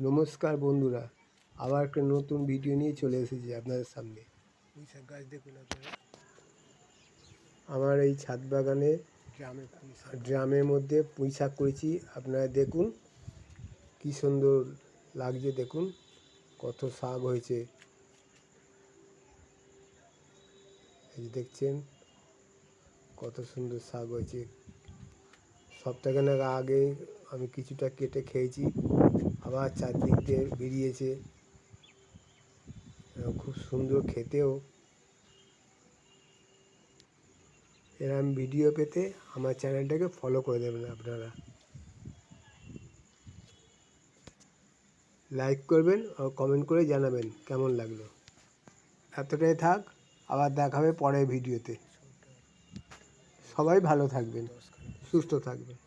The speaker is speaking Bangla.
নমস্কার বন্ধুরা, আবার একটা নতুন ভিডিও নিয়ে চলে এসেছি আপনাদের সামনে। পুঁইশাক গাছ দেখুন আপনারা, আমার এই ছাদ বাগানে ড্রামের মধ্যে পুঁইশাক করেছি। আপনারা দেখুন কি সুন্দর লাগছে, দেখুন কত শাক হয়েছে। এই দেখছেন কত সুন্দর শাক হয়েছে। সপ্তাহখানেক আগে আমি কিছুটা কেটে খেয়েছি, আবার চারদিক দিয়ে বেরিয়েছে, খুব সুন্দর খেতেও। এরকম ভিডিও পেতে আমার চ্যানেলটাকে ফলো করে দেবেন আপনারা, লাইক করবেন ও কমেন্ট করে জানাবেন কেমন লাগলো। এতটাই থাক, আবার দেখা হবে পরের ভিডিওতে। সবাই ভালো থাকবেন, সুস্থ থাকবেন।